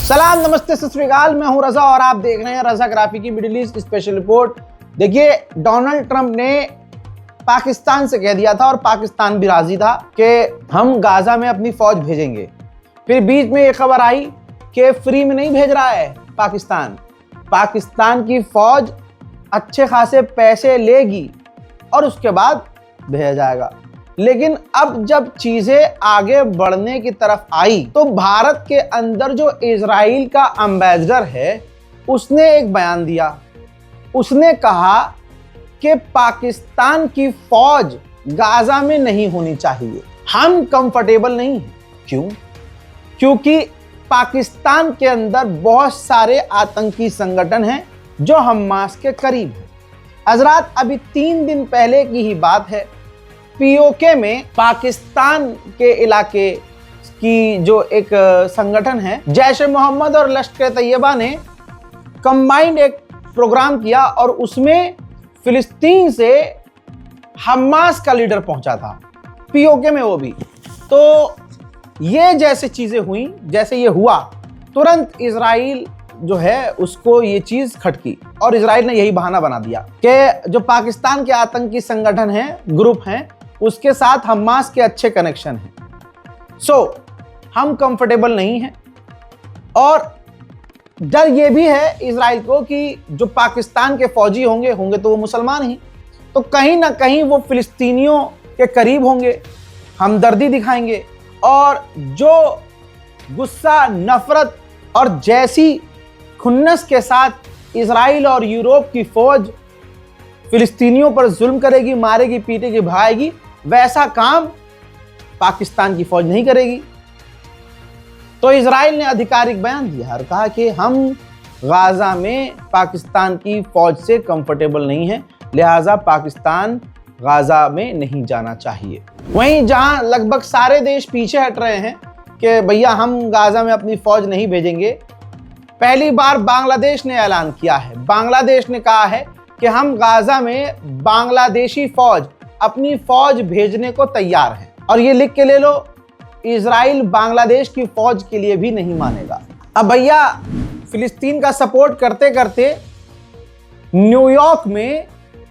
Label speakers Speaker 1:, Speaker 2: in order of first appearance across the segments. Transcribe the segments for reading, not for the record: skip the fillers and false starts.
Speaker 1: सलाम, नमस्ते, सत श्री अकाल। मैं हूं रजा और आप देख रहे हैं रजा ग्राफी की मिडिल ईस्ट स्पेशल रिपोर्ट। देखिए, डोनाल्ड ट्रंप ने पाकिस्तान से कह दिया था और पाकिस्तान भी राजी था कि हम गाजा में अपनी फौज भेजेंगे। फिर बीच में ये खबर आई कि फ्री में नहीं भेज रहा है पाकिस्तान की फौज अच्छे खासे पैसे लेगी और उसके बाद भेजा जाएगा। लेकिन अब जब चीजें आगे बढ़ने की तरफ आई तो भारत के अंदर जो इजराइल का एम्बेसडर है उसने एक बयान दिया। उसने कहा कि पाकिस्तान की फौज गाजा में नहीं होनी चाहिए, हम कंफर्टेबल नहीं हैं। क्यों? क्योंकि पाकिस्तान के अंदर बहुत सारे आतंकी संगठन हैं जो हमास के करीब हैं। हजरात, अभी 3 दिन पहले की ही बात है, पीओके में पाकिस्तान के इलाके की जो एक संगठन है जैश ए मोहम्मद और लश्कर तैयबा ने कंबाइंड एक प्रोग्राम किया और उसमें फिलिस्तीन से हमास का लीडर पहुंचा था पीओके में, वो भी। तो ये जैसे चीजें हुई, जैसे ये हुआ, तुरंत इजराइल जो है उसको ये चीज खटकी और इजराइल ने यही बहाना बना दिया कि जो पाकिस्तान के आतंकी संगठन हैं, ग्रुप हैं, उसके साथ हमास के अच्छे कनेक्शन हैं। हम कंफर्टेबल नहीं हैं और डर ये भी है इजराइल को कि जो पाकिस्तान के फौजी होंगे तो वो मुसलमान ही, तो कहीं ना कहीं वो फिलिस्तीनियों के करीब होंगे, हमदर्दी दिखाएंगे और जो गुस्सा, नफरत और जैसी खुन्नस के साथ इजराइल और यूरोप की फौज फिलिस्तीनियों पर जुल्म करेगी, मारेगी, पीटेगी, भगाएगी, वैसा काम पाकिस्तान की फौज नहीं करेगी। तो इजराइल ने आधिकारिक बयान दिया और कहा कि हम गाजा में पाकिस्तान की फौज से कंफर्टेबल नहीं है, लिहाजा पाकिस्तान गाजा में नहीं जाना चाहिए। वहीं जहां लगभग सारे देश पीछे हट रहे हैं कि भैया हम गाजा में अपनी फौज नहीं भेजेंगे, पहली बार बांग्लादेश ने ऐलान किया है। बांग्लादेश ने कहा है कि हम गाजा में बांग्लादेशी फौज, अपनी फौज भेजने को तैयार हैं। और ये लिख के ले लो, इजराइल बांग्लादेश की फौज के लिए भी नहीं मानेगा। अब भैया फिलिस्तीन का सपोर्ट करते करते, न्यूयॉर्क में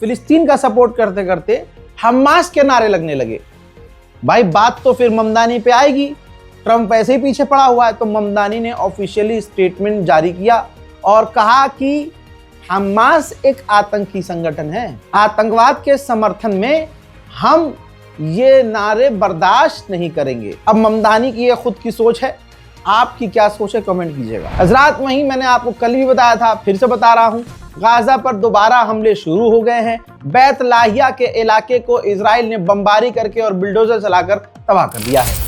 Speaker 1: फिलिस्तीन का सपोर्ट करते करते हमास के नारे लगने लगे। भाई बात तो फिर ममदानी पे आएगी। ट्रंप ऐसे ही पीछे पड़ा हुआ है, तो ममदानी ने ऑफिशियली स्टेटमेंट जारी किया और कहा कि हमास एक आतंकी संगठन है, आतंकवाद के समर्थन में हम ये नारे बर्दाश्त नहीं करेंगे। अब ममदानी की ये खुद की सोच है, आपकी क्या सोच है कमेंट कीजिएगा। हजरात, वहीं मैंने आपको कल भी बताया था, फिर से बता रहा हूं, गाजा पर दोबारा हमले शुरू हो गए हैं। बैत लाहिया के इलाके को इजराइल ने बमबारी करके और बुलडोजर चलाकर तबाह कर दिया है।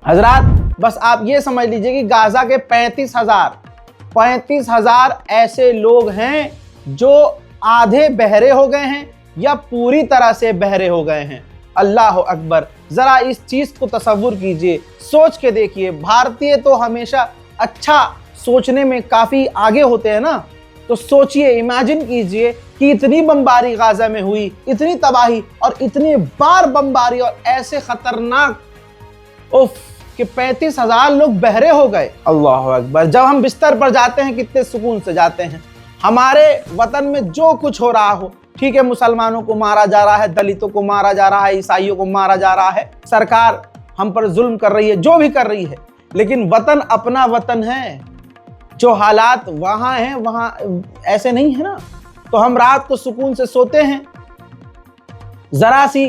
Speaker 1: हजरात, बस आप ये समझ लीजिए कि गाजा के 35,000 ऐसे लोग हैं जो आधे बहरे हो गए हैं या पूरी तरह से बहरे हो गए हैं। अल्लाह अकबर, जरा इस चीज को तसव्वुर कीजिए, सोच के देखिए। भारतीय तो हमेशा अच्छा सोचने में काफी आगे होते हैं ना, तो सोचिए, इमेजिन कीजिए कि इतनी बमबारी गाजा में हुई, इतनी तबाही और इतनी बार बमबारी और ऐसे खतरनाक कि 35,000 लोग बहरे हो गए। अल्लाह अकबर। जब हम बिस्तर पर जाते हैं कितने सुकून से जाते हैं। हमारे वतन में जो कुछ हो रहा हो, ठीक है, मुसलमानों को मारा जा रहा है, दलितों को मारा जा रहा है, ईसाइयों को मारा जा रहा है, सरकार हम पर जुल्म कर रही है, जो भी कर रही है, लेकिन वतन अपना वतन है। जो हालात वहां हैं वहां ऐसे नहीं है ना, तो हम रात को सुकून से सोते हैं, जरा सी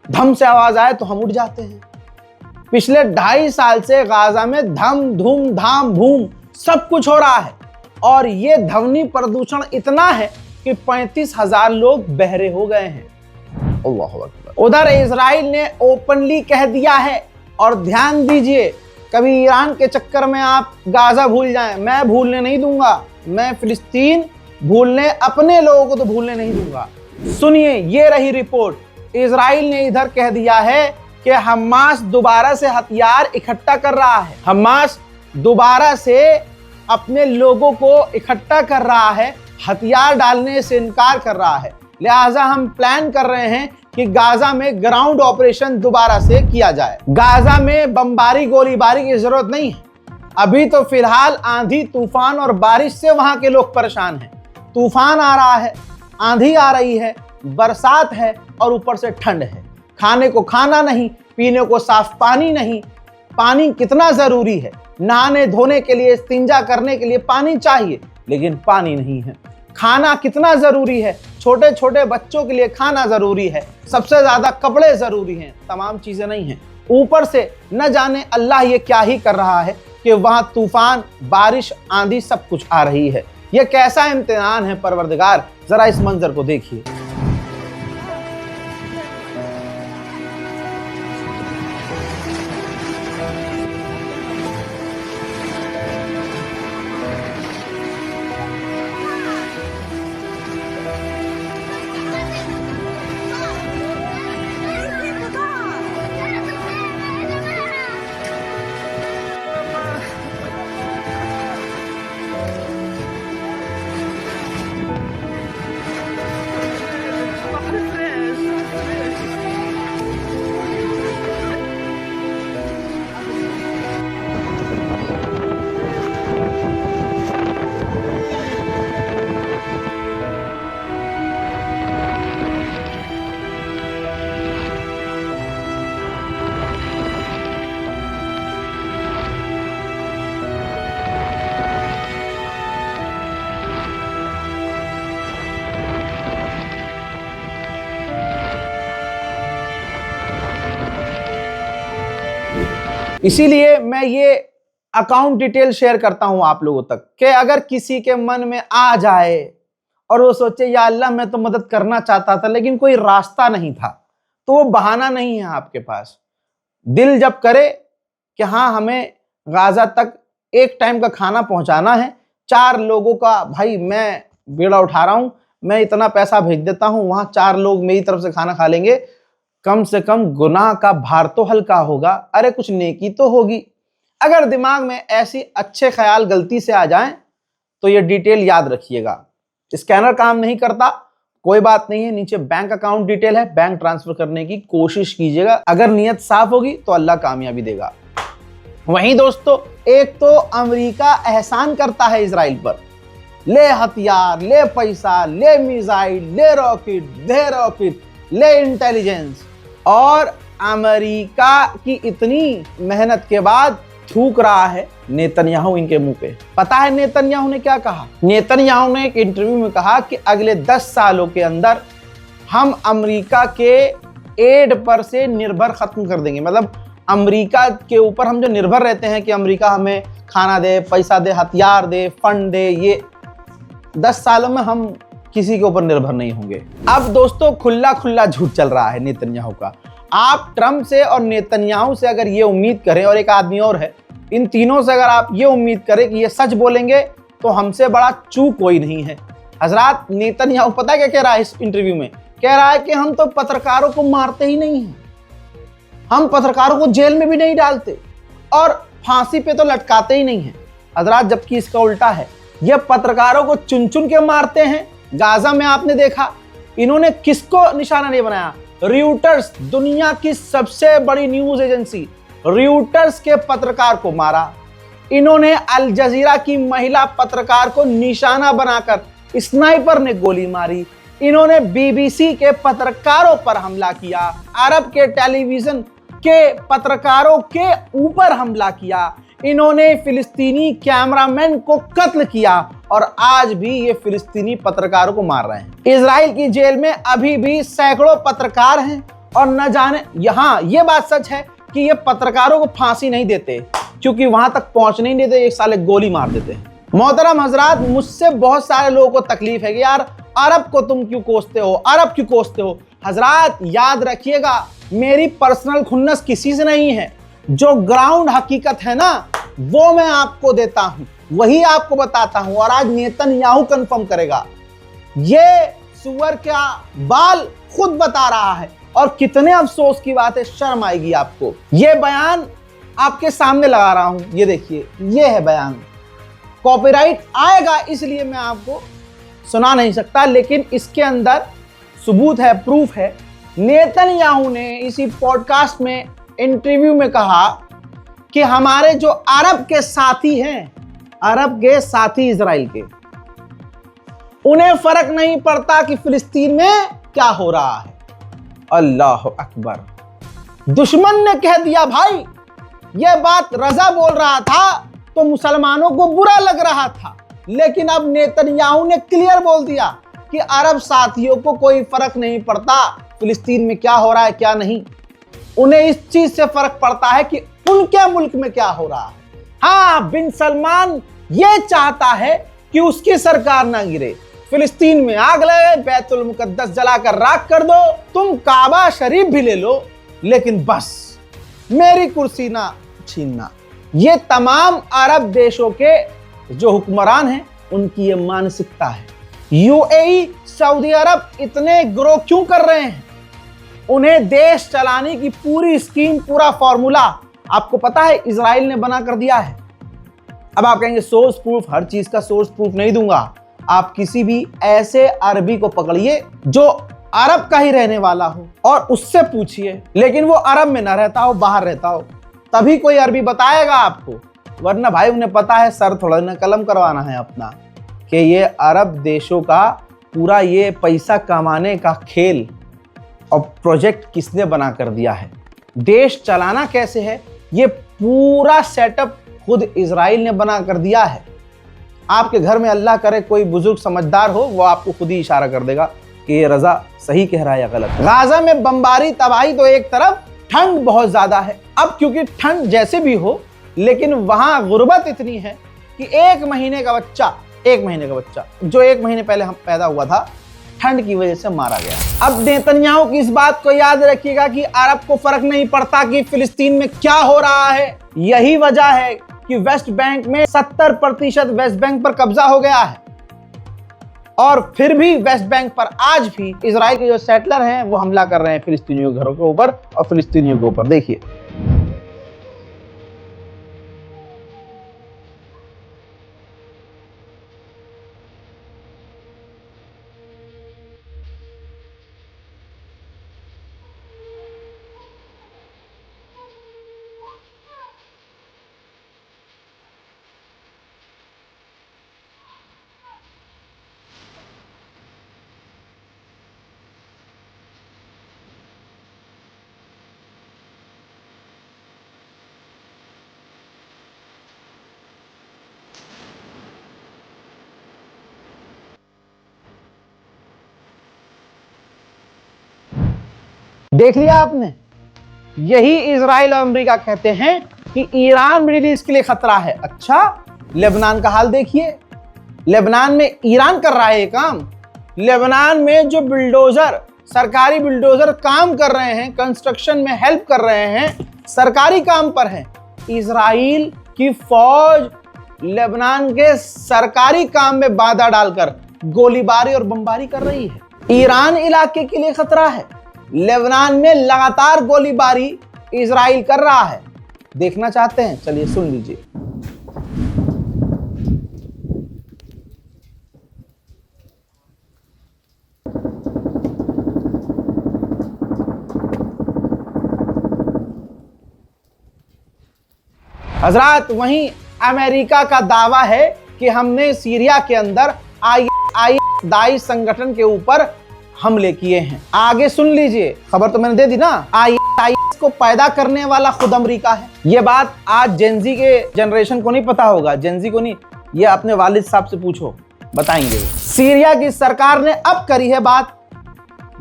Speaker 1: धम से आवाज आए तो हम उठ जाते हैं। पिछले 2.5 साल से गाजा में धम धूम धाम भूम सब कुछ हो रहा है और ये ध्वनि प्रदूषण इतना है कि 35,000 लोग बहरे हो गए हैं। अल्लाह अकबर। उधर इजराइल ने ओपनली कह दिया है, और ध्यान दीजिए, कभी ईरान के चक्कर में आप गाजा भूल जाएं, मैं भूलने नहीं दूंगा। मैं फिलिस्तीन भूलने, अपने लोगों को तो भूलने नहीं दूंगा। सुनिए, ये रही रिपोर्ट। इजराइल ने इधर कह दिया है कि हमास दोबारा से हथियार इकट्ठा कर रहा है। हमास दोबारा से अपने लोगों को इकट्ठा कर रहा है, हथियार डालने से इनकार कर रहा है। लिहाजा हम प्लान कर रहे हैं कि गाजा में ग्राउंड ऑपरेशन दोबारा से किया जाए। गाजा में बमबारी गोलीबारी की जरूरत नहीं है। अभी तो फिलहाल आंधी तूफान और बारिश से वहां के लोग परेशान हैं। तूफान आ रहा है, आंधी आ रही है, बरसात है और ऊपर से ठंड है। खाने को खाना नहीं, पीने को साफ पानी नहीं। पानी कितना जरूरी है, नहाने धोने के लिए, इस्तिंजा करने के लिए पानी चाहिए, लेकिन पानी नहीं है। खाना कितना जरूरी है, छोटे छोटे बच्चों के लिए खाना जरूरी है, सबसे ज्यादा कपड़े जरूरी हैं, तमाम चीजें नहीं हैं। ऊपर से न जाने अल्लाह ये क्या ही कर रहा है कि वहां तूफान, बारिश, आंधी सब कुछ आ रही है। यह कैसा इम्तिहान है परवरदिगार, जरा इस मंजर को देखिए। इसीलिए मैं ये अकाउंट डिटेल शेयर करता हूं आप लोगों तक कि अगर किसी के मन में आ जाए और वो सोचे या अल्लाह मैं तो मदद करना चाहता था लेकिन कोई रास्ता नहीं था, तो वो बहाना नहीं है आपके पास। दिल जब करे कि हाँ हमें गाजा तक एक टाइम का खाना पहुंचाना है, 4 लोगों का, भाई मैं बेड़ा उठा रहा हूं, मैं इतना पैसा भेज देता हूं, वहां 4 लोग मेरी तरफ से खाना खा लेंगे, कम से कम गुनाह का भार तो हल्का होगा, अरे कुछ नेकी तो होगी। अगर दिमाग में ऐसी अच्छे ख्याल गलती से आ जाएं तो ये डिटेल याद रखिएगा। स्कैनर काम नहीं करता, कोई बात नहीं है, नीचे बैंक अकाउंट डिटेल है, बैंक ट्रांसफर करने की कोशिश कीजिएगा। अगर नीयत साफ होगी तो अल्लाह कामयाबी देगा। वहीं दोस्तों, एक तो अमेरिका एहसान करता है इजराइल पर, ले हथियार, ले पैसा, ले मिसाइल, ले रॉकेट, ले इंटेलिजेंस, और अमेरिका की इतनी मेहनत के बाद थूक रहा है नेतन्याहू इनके मुंह पे। पता है नेतन्याहू ने क्या कहा? नेतन्याहू ने एक इंटरव्यू में कहा कि अगले 10 सालों के अंदर हम अमेरिका के एड पर से निर्भर खत्म कर देंगे। मतलब अमेरिका के ऊपर हम जो निर्भर रहते हैं कि अमेरिका हमें खाना दे, पैसा दे, हथियार दे, फंड दे, ये 10 सालों में हम किसी के ऊपर निर्भर नहीं होंगे। अब दोस्तों खुला खुला झूठ चल रहा है नेतन्याहू का। आप ट्रंप से और नेतन्याहू से अगर ये उम्मीद करें, और एक आदमी और है, इन तीनों से अगर आप ये उम्मीद करें कि ये सच बोलेंगे तो हमसे बड़ा चूक कोई नहीं है। हजरात, नेतन्याहू पता है क्या कह रहा है इस इंटरव्यू में? कह रहा है कि हम तो पत्रकारों को मारते ही नहीं हैं, हम पत्रकारों को जेल में भी नहीं डालते और फांसी पे तो लटकाते ही नहीं हैं। हजरात, जबकि इसका उल्टा है, ये पत्रकारों को चुन चुन के मारते हैं। गाजा में आपने देखा इन्होंने किसको निशाना नहीं बनाया? रॉयटर्स, दुनिया की सबसे बड़ी न्यूज एजेंसी रॉयटर्स के पत्रकार को मारा। इन्होंने अल जजीरा की महिला पत्रकार को निशाना बनाकर स्नाइपर ने गोली मारी। इन्होंने बीबीसी के पत्रकारों पर हमला किया, अरब के टेलीविजन के पत्रकारों के ऊपर हमला किया, इन्होंने फिलिस्तीनी कैमरामैन को कत्ल किया और आज भी ये फिलिस्तीनी पत्रकारों को मार रहे हैं। इजराइल की जेल में अभी भी सैकड़ों पत्रकार हैं और न जाने, यहाँ ये बात सच है कि ये पत्रकारों को फांसी नहीं देते क्योंकि वहां तक पहुंचने नहीं देते, एक साले गोली मार देते हैं। मोहतरम हजरात, मुझसे बहुत सारे लोगों को तकलीफ है कि यार अरब को तुम क्यों कोसते हो, अरब क्यों कोसते हो। हजरात याद रखिएगा, मेरी पर्सनल खुन्नस किसी से नहीं है। जो ग्राउंड हकीकत है ना, वो मैं आपको देता हूं, वही आपको बताता हूं। और आज नेतन्याहू कंफर्म करेगा, ये सुअर का बाल खुद बता रहा है। और कितने अफसोस की बात है, शर्म आएगी आपको। ये बयान आपके सामने लगा रहा हूं, ये देखिए, ये है बयान। कॉपीराइट आएगा इसलिए मैं आपको सुना नहीं सकता, लेकिन इसके अंदर सबूत है, प्रूफ है। नेतन्याहू ने इसी पॉडकास्ट में, इंटरव्यू में कहा कि हमारे जो अरब के साथी हैं, अरब के साथी इजराइल के, उन्हें फर्क नहीं पड़ता कि फिलिस्तीन में क्या हो रहा है। अल्लाह अकबर। दुश्मन ने कह दिया भाई, यह बात रजा बोल रहा था तो मुसलमानों को बुरा लग रहा था, लेकिन अब नेतन्याहू ने क्लियर बोल दिया कि अरब साथियों को कोई फर्क नहीं पड़ता फिलिस्तीन में क्या हो रहा है क्या नहीं। उन्हें इस चीज से फर्क पड़ता है कि उनके मुल्क में क्या हो रहा है। हाँ, बिन सलमान ये चाहता है कि उसकी सरकार ना गिरे, फिलिस्तीन में आग लगे, बैतुल मुकद्दस जलाकर राख कर दो, तुम काबा शरीफ भी ले लो, लेकिन बस मेरी कुर्सी ना छीनना। ये तमाम अरब देशों के जो हुक्मरान हैं उनकी ये मानसिकता है। यूएई, सऊदी अरब इतने ग्रो क्यों कर रहे हैं? उन्हें देश चलाने की पूरी स्कीम, पूरा फॉर्मूला आपको पता है इजराइल ने बना कर दिया है। अब आप कहेंगे सोर्स प्रूफ, हर चीज का सोर्स प्रूफ नहीं दूंगा। आप किसी भी ऐसे अरबी को पकड़िए जो अरब का ही रहने वाला हो और उससे पूछिए, लेकिन वो अरब में ना रहता हो, बाहर रहता हो, तभी कोई अरबी बताएगा आपको। वरना भाई उन्हें पता है सर थोड़ा ना कलम करवाना है अपना, कि ये अरब देशों का पूरा ये पैसा कमाने का खेल और प्रोजेक्ट किसने बना कर दिया है, देश चलाना कैसे है, ये पूरा सेटअप खुद इजराइल ने बना कर दिया है। आपके घर में अल्लाह करे कोई बुजुर्ग समझदार हो, वो आपको खुद ही इशारा कर देगा कि ये रजा सही कह रहा है या गलत। गाजा में बमबारी, तबाही तो एक तरफ, ठंड बहुत ज्यादा है। अब क्योंकि ठंड जैसे भी हो, लेकिन वहां गुर्बत इतनी है कि एक महीने का बच्चा जो 1 महीने पहले हम पैदा हुआ था, ठंड की वजह से मारा गया। अब नेतन्याहू की इस बात को याद रखिएगा कि अरब को फर्क नहीं पड़ता कि फिलिस्तीन में क्या हो रहा है। यही वजह है कि वेस्ट बैंक में 70% वेस्ट बैंक पर कब्जा हो गया है, और फिर भी वेस्ट बैंक पर आज भी इजराइल के जो सेटलर हैं वो हमला कर रहे हैं फिलिस्तीनियों के घरों के ऊपर और फिलिस्तीनियों के ऊपर। देखिए, देख लिया आपने, यही इजराइल और अमेरिका कहते हैं कि ईरान मिडिल ईस्ट के लिए खतरा है। अच्छा, लेबनान का हाल देखिए, लेबनान में ईरान कर रहा है ये काम। लेबनान में जो बिल्डोजर, सरकारी बिल्डोजर काम कर रहे हैं, कंस्ट्रक्शन में हेल्प कर रहे हैं, सरकारी काम पर हैं। इजराइल की फौज लेबनान के सरकारी काम में बाधा डालकर गोलीबारी और बमबारी कर रही है। ईरान इलाके के लिए खतरा है। लेबनान में लगातार गोलीबारी इजराइल कर रहा है। देखना चाहते हैं? चलिए सुन लीजिए। हजरात, वहीं अमेरिका का दावा है कि हमने सीरिया के अंदर ISIS दाइश संगठन के ऊपर हमले किए हैं। आगे सुन लीजिए, खबर तो मैंने दे दी ना। ISIS को पैदा करने वाला खुद अमेरिका है। ये बात आज जेनजी के जनरेशन को नहीं पता होगा, जेनजी को नहीं, ये अपने वालिद साहब से पूछो, बताएंगे। सीरिया की सरकार ने अब करी है बात,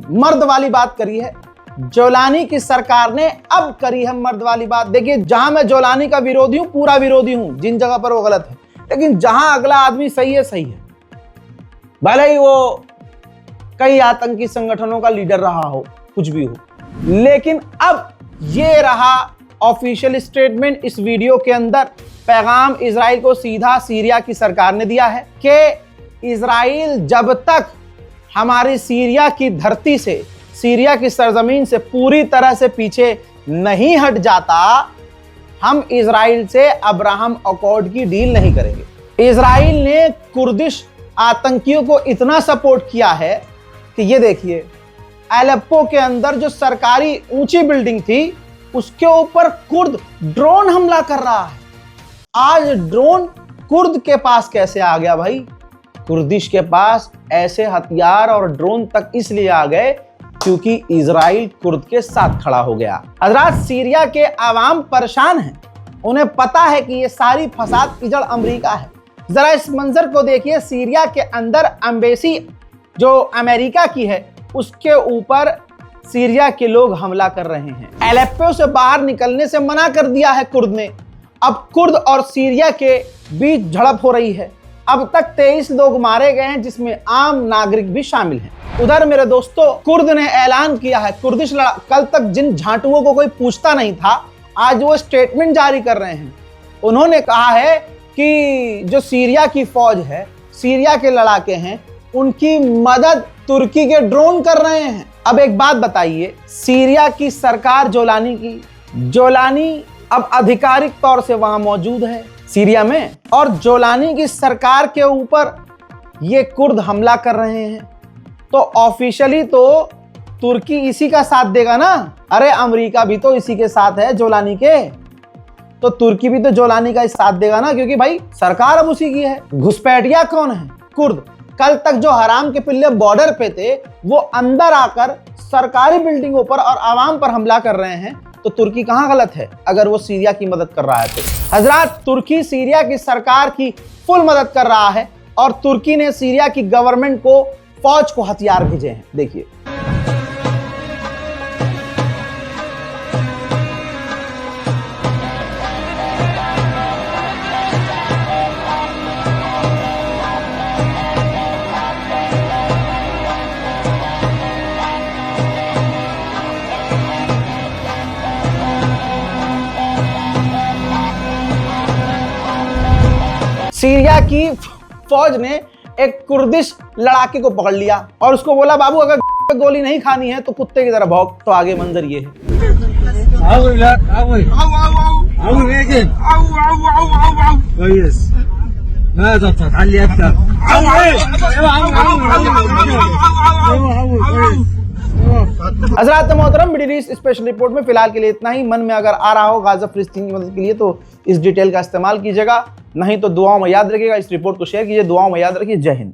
Speaker 1: मर्द वाली बात करी है। जोलानी की सरकार ने अब करी है मर्द वाली बात। देखिए, जहां मैं जोलानी का विरोधी हूं, पूरा विरोधी हूं, जिन जगह पर वो गलत है, लेकिन जहां अगला आदमी सही है, सही है, भले ही वो कई आतंकी संगठनों का लीडर रहा हो, कुछ भी हो, लेकिन अब ये रहा ऑफिशियल स्टेटमेंट इस वीडियो के अंदर। पैगाम इजराइल को सीधा सीरिया की सरकार ने दिया है कि इजराइल जब तक हमारी सीरिया की धरती से, सीरिया की सरजमीन से पूरी तरह से पीछे नहीं हट जाता, हम इजराइल से अब्राहम अकॉर्ड की डील नहीं करेंगे। इजराइल ने कुर्दिश आतंकियों को इतना सपोर्ट किया है कि ये देखिए, अलेप्पो के अंदर जो सरकारी ऊंची बिल्डिंग थी उसके ऊपर कुर्द ड्रोन हमला कर रहा है। आज ड्रोन कुर्द के पास कैसे आ गया भाई? कुर्दिश के पास ऐसे हथियार और ड्रोन तक इसलिए आ गए क्योंकि इजराइल कुर्द के साथ खड़ा हो गया। हजरात, सीरिया के आवाम परेशान हैं, उन्हें पता है कि ये सारी फसाद की जड़ अमेरिका है। जरा इस मंजर को देखिए, सीरिया के अंदर एम्बेसी जो अमेरिका की है उसके ऊपर सीरिया के लोग हमला कर रहे हैं। एलेप्पो से बाहर निकलने से मना कर दिया है कुर्द ने। अब कुर्द और सीरिया के बीच झड़प हो रही है। अब तक 23 लोग मारे गए हैं जिसमें आम नागरिक भी शामिल हैं। उधर मेरे दोस्तों, कुर्द ने ऐलान किया है, कुर्दिश कल तक जिन झांटुओं को कोई पूछता नहीं था आज वो स्टेटमेंट जारी कर रहे हैं। उन्होंने कहा है कि जो सीरिया की फौज है, सीरिया के लड़ाके हैं, उनकी मदद तुर्की के ड्रोन कर रहे हैं। अब एक बात बताइए, सीरिया की सरकार जोलानी अब आधिकारिक तौर से वहां मौजूद है सीरिया में, और जोलानी की सरकार के ऊपर ये कुर्द हमला कर रहे हैं, तो ऑफिशियली तो तुर्की इसी का साथ देगा ना। अरे अमेरिका भी तो इसी के साथ है जोलानी के, तो तुर्की भी तो जोलानी का साथ देगा ना, क्योंकि भाई सरकार अब उसी की है। घुसपैठिया कौन है? कुर्द। कल तक जो हराम के पिल्ले बॉर्डर पे थे वो अंदर आकर सरकारी बिल्डिंगों पर और आवाम पर हमला कर रहे हैं, तो तुर्की कहां गलत है अगर वो सीरिया की मदद कर रहा है तो? हजरात, तुर्की सीरिया की सरकार की फुल मदद कर रहा है और तुर्की ने सीरिया की गवर्नमेंट को, फौज को हथियार भेजे हैं। देखिए, सीरिया की फौज ने एक कुर्दिश लड़ाके को पकड़ लिया और उसको बोला, बाबू अगर गोली नहीं खानी है तो कुत्ते की तरह भौंक। तो आगे मंजर ये है। हजरात मोहतरम, मिडिल ईस्ट स्पेशल रिपोर्ट में फिलहाल के लिए इतना ही। मन में अगर आ रहा हो गाजा फिलिस्तीन की मदद के लिए तो इस डिटेल का इस्तेमाल कीजिएगा, नहीं तो दुआओं में याद रखिएगा। इस रिपोर्ट को शेयर कीजिए, दुआओं में याद रखिए। जय हिंद।